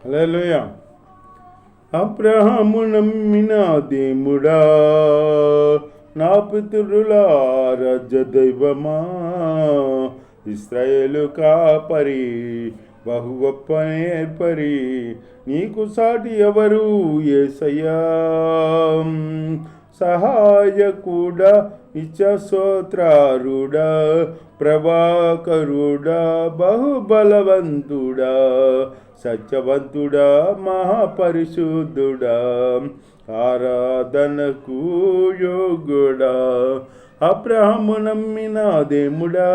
హల్లెలూయా. అబ్రహాము నమ్మిన దేవుడా, నా పితరుల రాజ్య దైవమా, ఇశ్రాయేలు కాపరి, బహు గొప్ప నేర్పరి, నీకు సాటి ఎవరు యేసయ్యా. సహాయకుడా, నిత్యస్తోత్రారుడా, ప్రభాకరుడా, బహుబలవంతుడా, సత్యవంతుడా, మహాపరిశుద్ధుడా, ఆరాధనకు యోగుడా. అబ్రహాము నమ్మిన దేవుడా,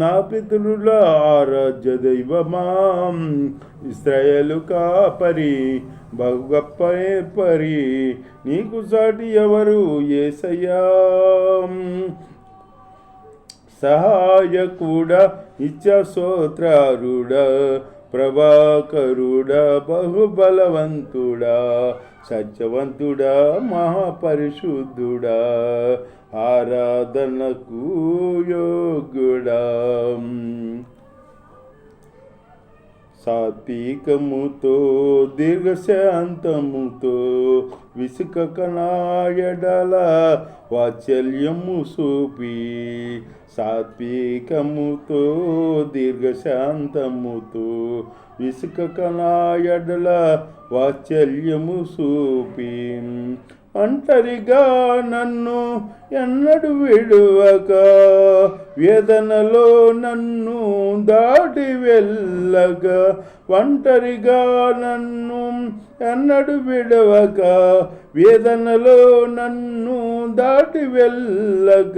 నా పితరుల ఆరాధ్య దైవమా, ఇశ్రాయేలు కాపరి, బహు గొప్ప నేర్పరి, నీకు సాటి ఎవరు యేసయ్యా. సహాయకుడా, నిత్యస్తోత్రారుడా, ప్రభాకరుడా, బహుబలవంతుడా, సత్యవంతుడా, మహాపరిశుద్ధుడా, ఆరాధనకు యోగ్యుడా. సాత్వికముతో దీర్ఘశాంతముతో విసుకక నా ఎడల వాత్సల్యము చూపి, సాత్వికముతో దీర్ఘశాంతముతో విసుకక నా ఎడల వాత్సల్యము చూపి, ఒంటరిగా నన్ను ఎన్నడు విడువక, వేదనలో నన్ను దాటి వెళ్ళక, ఒంటరిగా నన్ను ఎన్నడు విడవక, వేదనలో నన్ను దాటి వెళ్ళక,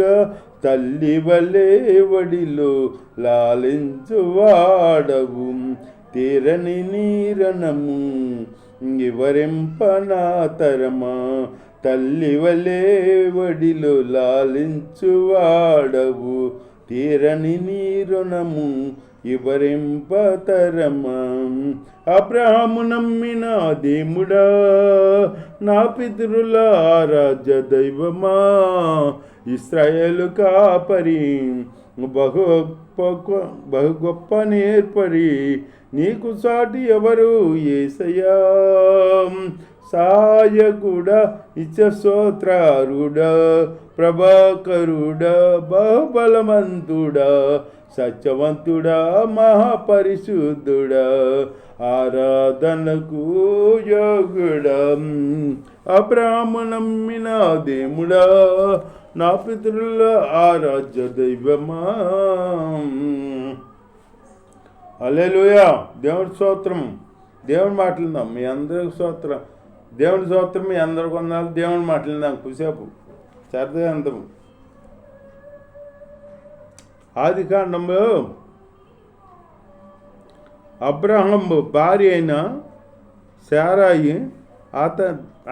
తల్లి వలే వడిలో లాలించువాడవు, తీరని నీరణము వివరింపనా తరమా, తల్లి వలే వడిలో లాలించువాడవు, తీరని నీ రుణము వివరింపతరమా. అబ్రహాము నమ్మిన దేవుడా, నా పితరుల ఆరాధ్య దైవమా, ఇశ్రాయేలు కాపరి, బహు గొప్ప నేర్పరి, నీకు సాటి ఎవరు యేసయ్యా. సహాయకుడా, నిత్యస్తోత్రారుడా, ప్రభాకరుడా, బహుబలవంతుడా, సత్యవంతుడా, మహాపరిశుద్ధుడా, ఆరాధనకు యోగుడా. అబ్రహాము నమ్మిన దేవుడా, నా పితరుల ఆరాధ్య దైవమా. హల్లెలూయా. దేవుడి స్తోత్రం. దేవుని మాట్లాడదాం. మీ అందరికి స్తోత్రం. దేవుని స్తోత్రం. మీ అందరికి వందనాలు. దేవుని మాట్లాడదాం కుసేపు సరదాగా అంతము. ఆదికాండంలో అబ్రహాము భార్య అయిన శారాయి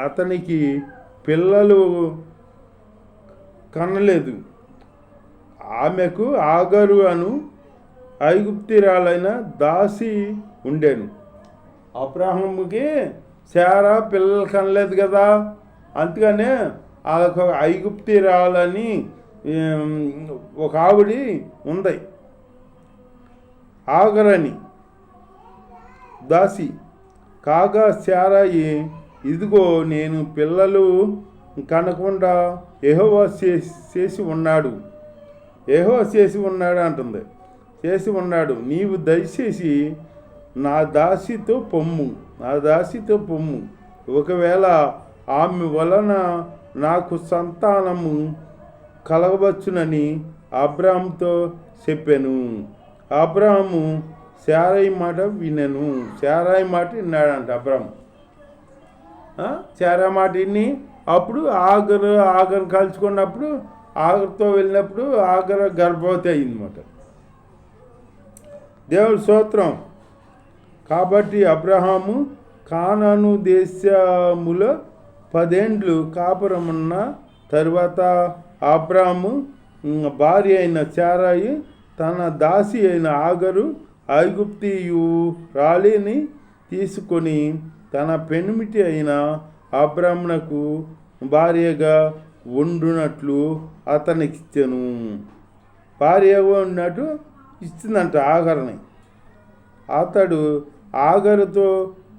అతనికి పిల్లలు కనలేదు. ఆమెకు ఆగరు అను ఐగుప్తిరాలైన దాసి ఉండేను. అబ్రహాముకి శారా పిల్లలు కనలేదు కదా, అందుకనే ఐగుప్తిరాలని ఒక ఆవిడి ఉంది, ఆగరని దాసి. కాగా శారాయి, ఇదిగో నేను పిల్లలు కనకుండా యెహోవా చేసి ఉన్నాడు, యెహోవా చేసి ఉన్నాడు అంటుంది. చేసి ఉన్నాడు, నీవు దయచేసి నా దాసితో పొమ్ము, నా దాసితో పొమ్ము, ఒకవేళ ఆమె వలన నాకు సంతానము కలగవచ్చునని అబ్రాహాముతో చెప్పాను. అబ్రాహాము శారాయి మాట వినెను. శారాయి మాట విన్నాడంట అబ్రాహాము. శారా మాట విని అప్పుడు ఆగరు కలుసుకున్నప్పుడు, ఆగరుతో వెళ్ళినప్పుడు ఆగర గర్భవతి అయిందన్నమాట. దేవుడి స్తోత్రం. కాబట్టి అబ్రహాము కానాను దేశములో 10 ఏండ్లు కాపురమున్న తరువాత అబ్రాహాము భార్య అయిన శారాయి తన దాసి అయిన ఆగరు ఐగుప్తియు రాలిని తీసుకొని తన పెనిమిటి అయిన అబ్రామునకు భార్యగా వండునట్లు అతనికి ఇచ్చెను. భార్యగా ఉన్నట్టు ఇచ్చిందంట ఆగరని. అతడు ఆగరుతో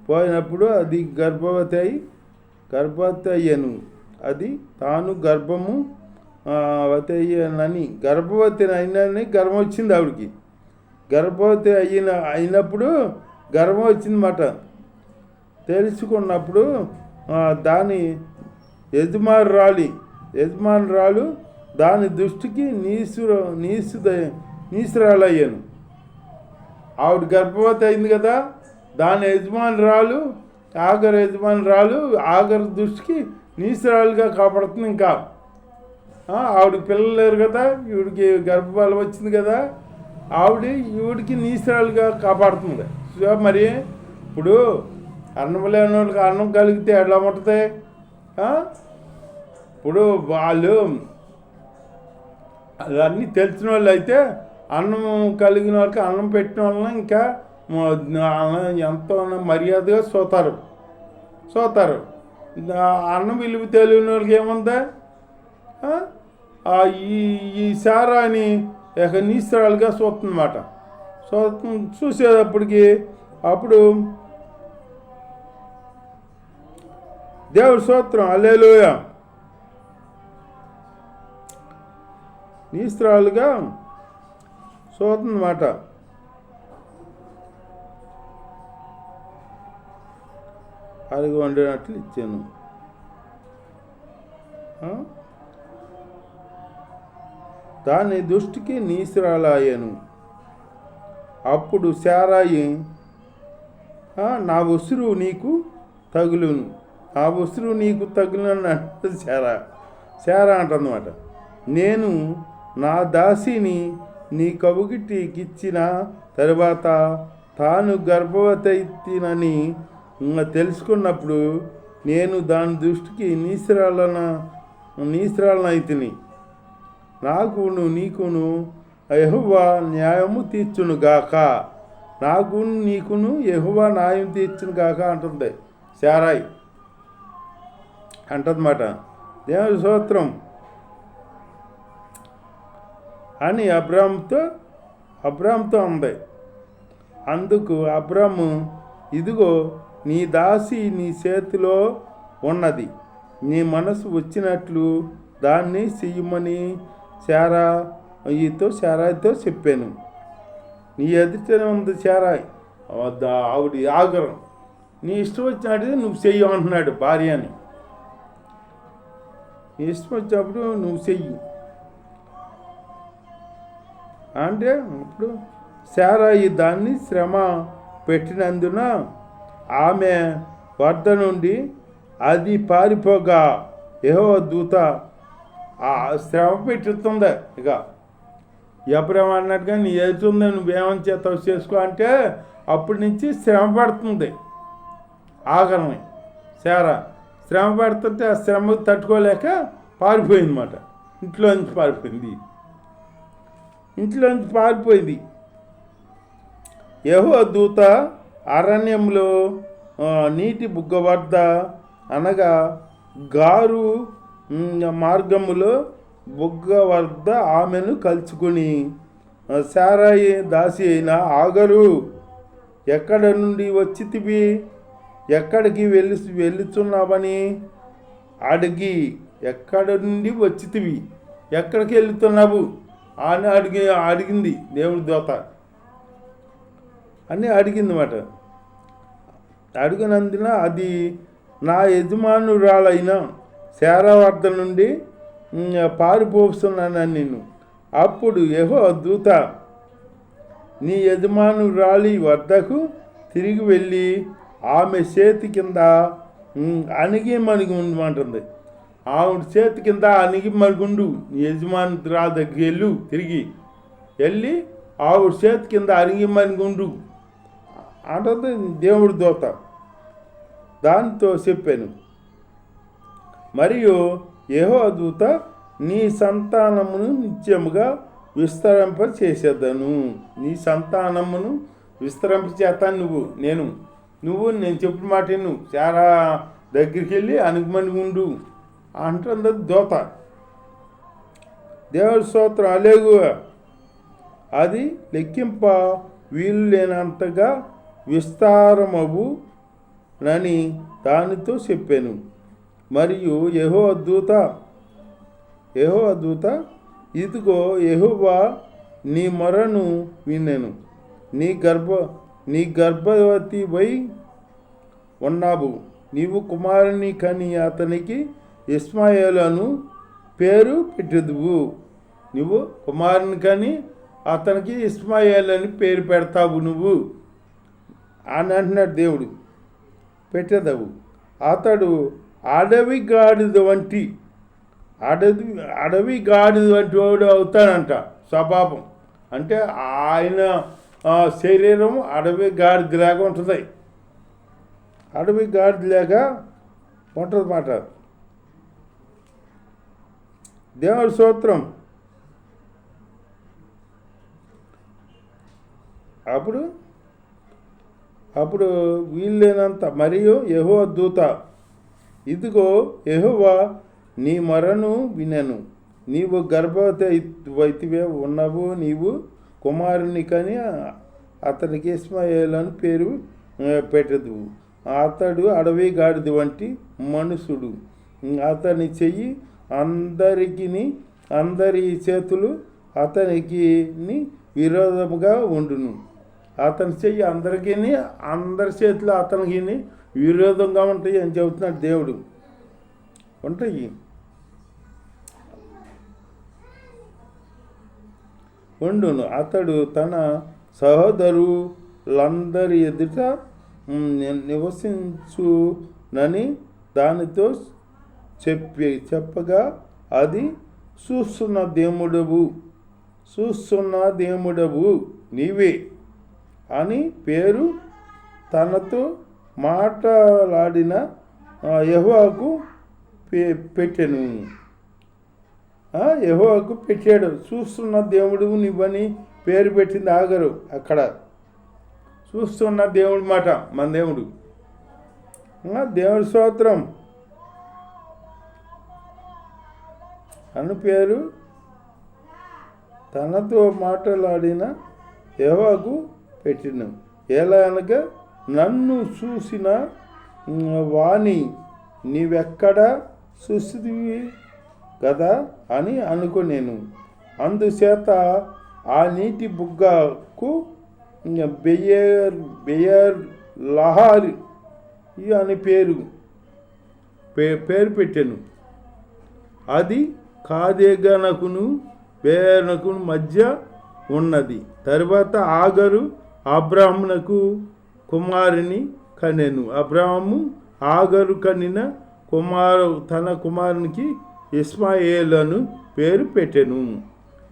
పోయినప్పుడు అది గర్భవతి అయ్యాను. అది తాను గర్భవతి అయినని గర్వం వచ్చింది ఆవిడికి. గర్భవతి అయినప్పుడు గర్వం వచ్చిందన్నమాట. తెలుసుకున్నప్పుడు దాని యజమానురాలు దాని దృష్టికి నీసురాలయ్యాను. ఆవిడ గర్భవతి అయింది కదా, దాని యజమానురాలు ఆగరు దృష్టికి నీసురాలుగా కాపాడుతుంది. ఇంకా ఆవిడకి పిల్లలు లేరు కదా, ఈవిడికి గర్భఫలం వచ్చింది కదా, ఈవిడికి నీసురాలుగా కాపాడుతుంది. సో మరి ఇప్పుడు అన్నం లేని వాళ్ళకి అన్నం కలిగితే ఎట్లా ఉంటుంది? ఇప్పుడు వాళ్ళు అన్నీ తెలిసిన వాళ్ళు అయితే అన్నం కలిగిన వాళ్ళకి అన్నం పెట్టిన వాళ్ళని ఇంకా ఎంతో మర్యాదగా చూతారు. అన్నం విలువ తెలియని వాళ్ళకి ఏముందా? ఈ సారాని నీసరాలుగా చూస్తుందన్నమాట. చూసేటప్పటికి అప్పుడు దేవుడి స్తోత్రం, హల్లెలూయా, నీస్త్రాలుగా చూస్తుందన్నమాట. అరిగి వండినట్లు ఇచ్చాను. దాని దృష్టికి నీసురాలయ్యాను. అప్పుడు శారాయి, నా ఉసురు నీకు తగులును, అంటే శారా అంటుందన్నమాట. నేను నా దాసిని నీ కవుగిటికిచ్చిన తరువాత తాను గర్భవతినని తెలుసుకున్నప్పుడు నేను దాని దృష్టికి నీసురాలనైతిని. నాకును నీకును యెహోవా న్యాయము తీర్చునుగాక. నాకును నీకును యెహోవా న్యాయం తీర్చునుగాక అంటుంది శారాయి అంటదన్నమాట. దేవుని స్తోత్రం అని అబ్రాముతో అంది. అందుకు అబ్రాము, ఇదిగో నీ దాసి నీ చేతిలో ఉన్నది, నీ మనసు వచ్చినట్లు దాన్ని చెయ్యమని శారాయితో చెప్పాను. నీ ఎదుటనే ఉంది శారాయి, ఆవిడ ఆగ్రహం. నీ ఇష్టం వచ్చినట్టు నువ్వు చెయ్యమంటున్నాడు భార్యని. నీ ఇష్టం వచ్చినప్పుడు నువ్వు చెయ్యి అంటే అప్పుడు శారాయి దాన్ని శ్రమ పెట్టినందున ఆమె వద్ద నుండి అది పారిపోగా యెహోవా దూత శ్రమ పెట్టిస్తుంది. ఇక ఎప్పుడేమో అన్నట్టుగా నీ ఎదుగుతుంది, నువ్వేమని చేస్తావు చేసుకో అంటే అప్పటి నుంచి శ్రమ పడుతుంది. ఆగరని శ్రమ పడుతుంటే ఆ శ్రమ తట్టుకోలేక పారిపోయిందన్నమాట. ఇంట్లోంచి పారిపోయింది. యెహోవా దూత అరణ్యంలో నీటి బుగ్గ వద్ద అనగా గారు మార్గములో బుగ్గ వద్ద ఆమెను కలుసుకుని, శారాయి దాసి అయిన ఆగరు, ఎక్కడ నుండి వచ్చితివి, ఎక్కడికి వెళ్ళుతున్నావని అడిగి, ఎక్కడ నుండి వచ్చితివి, ఎక్కడికి వెళ్తున్నావు అని అడిగింది దేవుడి దూత అని అడిగిందన్నమాట. అడిగినందున అది నా యజమానురాలైన శారా వద్ద నుండి పారిపోతున్నానని నేను. అప్పుడు యెహోవా దూత నీ యజమానురాలి వద్దకు తిరిగి వెళ్ళి ఆమె చేతి కింద అణిగి మణిగి ఉండమంటుంది. ఆవిడ చేతి కింద అణిగి మణిగుండు, నీ యజమానురాలి దగ్గరికి తిరిగి వెళ్ళి ఆవిడ చేతి కింద అణిగి మణిగుండు అంటుంది దేవుడి దూత. దాంతో చెప్పాను, మరియు యెహోవా దూత నీ సంతానమును నిత్యముగా విస్తరింపచేసేదను. నీ సంతానమును విస్తరింపచేస్తాను. నువ్వు నేను చెప్పిన మాట నువ్వు చాలా దగ్గరికి వెళ్ళి అనుగుమని ఉండు అంటుంది దూత. దేవుడి స్తోత్రం, హల్లెలూయా. అది లెక్కింప వీలు లేనంతగా విస్తారమవునని దానితో చెప్పాను. మరియు యెహోవా దూత ఇదిగో యెహోవా నీ మొరను వినెను. నీ గర్భవతి వై ఉన్నావు. నీవు కుమారుని కని అతనికి ఇష్మాయేలు అను పేరు పెట్టెదవు. నువ్వు కుమారుని కని అతనికి ఇష్మాయేలు అని పేరు పెడతావు నువ్వు అని అంటున్నాడు దేవుడు. పెట్టెదవు. అతడు అడవి గాడిద వంటి వాడు అవుతాడంట. స్వభావం అంటే ఆయన శరీరం అడవి గాడిదలాగా ఉంటుంది. అడవి గాడిదలాగా ఉంటుంది మాట. దేవుడి స్తోత్రం. అప్పుడు వీళ్ళేనంత. మరియు యెహోవా దూత ఇదిగో యెహోవా నీ మొరను వినెను. నీవు గర్భవతివే ఉన్నావు. నీవు కుమారుని కని అతనికి ఇష్మాయేలు అని పేరు పెట్టెదవు. అతడు అడవి గాడిద వంటి మనుషుడు. అతని చెయ్యి అందరి చేతులు అతనికి విరోధముగా ఉండును. అతని చెయ్యి అందరి చేతులు అతనికి విరోధంగా ఉంటాయి అని చెబుతున్నాడు దేవుడు. ఉంటాయి. ఉండును. అతడు తన సహోదరులందరి ఎదుట నివసించునని దానితో చెప్పగా అది చూస్తున్న దేవుడవు నీవే అని పేరు తనతో మాట్లాడిన యెహోవాకు పెట్టెను. యెహోవాకు పెట్టాడు. చూస్తున్న దేవుడు నువ్వని పేరు పెట్టింది ఆగరు. అక్కడ చూస్తున్న దేవుడు మాట మన దేవుడు. దేవుడి స్తోత్రం అను పేరు తనతో మాట్లాడిన యెహోవాకు పెట్టిన. ఎలా అనగా నన్ను చూసిన వాణి నీవెక్కడ చూసివి కదా అని అనుకునేను. అందుచేత ఆ నీటి బుగ్గకు బెయర్ లహారి అని పేరు పెట్టాను. అది కాదేగనకును బేరనకును మధ్య ఉన్నది. తరువాత ఆగరు అబ్రాహామునకు కుమారుని కనెను. అబ్రాహాము ఆగరు కనిన తన కుమారునికి ఇష్మాయేలు అని పేరు పెట్టెను.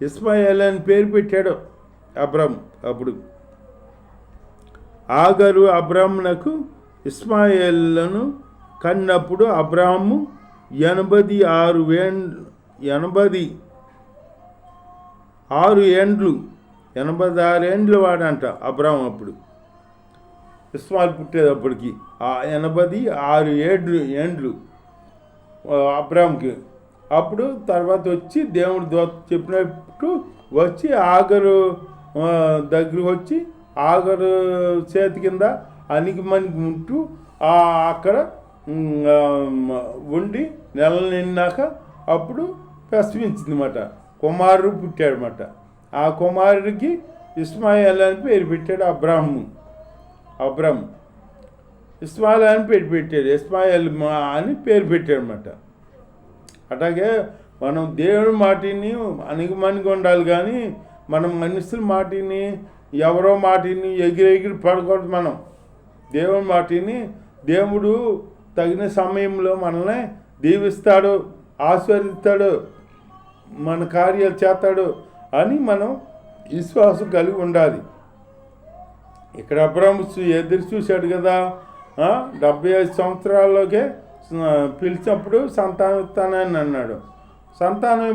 ఇష్మాయేలు అని పేరు పెట్టాడు అబ్రాహాము. అప్పుడు ఆగరు అబ్రాహామునకు ఇష్మాయేలును కన్నప్పుడు అబ్రాహాము 86 ఏండ్లు వాడంట అబ్రాహాం. అప్పుడు ఇస్మాయిల్ పుట్టేటప్పటికి 86 ఏండ్లు అబ్రాహాంకి. అప్పుడు తర్వాత వచ్చి దేవుడు చెప్పినట్టు వచ్చి ఆగరు దగ్గరికి వచ్చి ఆగరు చేతి కింద అణిగిమణిగి ఉంటూ అక్కడ ఉండి నెల నిన్నాక అప్పుడు ప్రసవించిందన్నమాట. కుమారుడు పుట్టాడనమాట. ఆ కుమారుడికి ఇష్మాయేల్ అని పేరు పెట్టాడు అబ్రాహాము. ఇష్మాయేల్ అని పేరు పెట్టాడు. ఇష్మాయేల్ అని పేరు పెట్టాడు అనమాట. అట్లాగే మనం దేవుడి మాటిని అణిగిమణిగి ఉండాలి కానీ మనం మనుషుల మాటిని ఎవరో మాటిని ఎగిరి పడకూడదు. మనం దేవుడి మాటిని దేవుడు తగిన సమయంలో మనల్ని దీవిస్తాడు, ఆశీర్వదిస్తాడు, మన కార్యాలు చేస్తాడు అని మనం విశ్వాసం కలిగి ఉండాలి. ఇక్కడ అబ్రాహాము ఎదురు చూశాడు కదా. 75 సంవత్సరాల్లోకే పిలిచినప్పుడు సంతానం ఇస్తానని అన్నాడు. సంతానం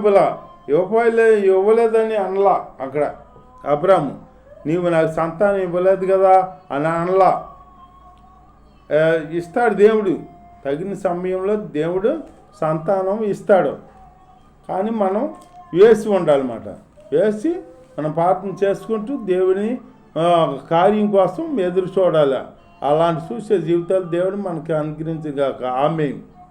ఇవ్వలేదని అనలా. అక్కడ అబ్రాహాము నీవు నాకు సంతానం ఇవ్వలేదు కదా అని అనలా. ఇస్తాడు దేవుడు. తగిన సమయంలో దేవుడు సంతానం ఇస్తాడు. కానీ మనం వేసి ఉండాలన్నమాట. వేసి మనం ప్రార్థన చేసుకుంటూ దేవుని కార్యం కోసం ఎదురు చూడాలి. అలాంటి చూసే జీవితాలు దేవుడు మనకి అనుగ్రహించగాక. ఆమేన్.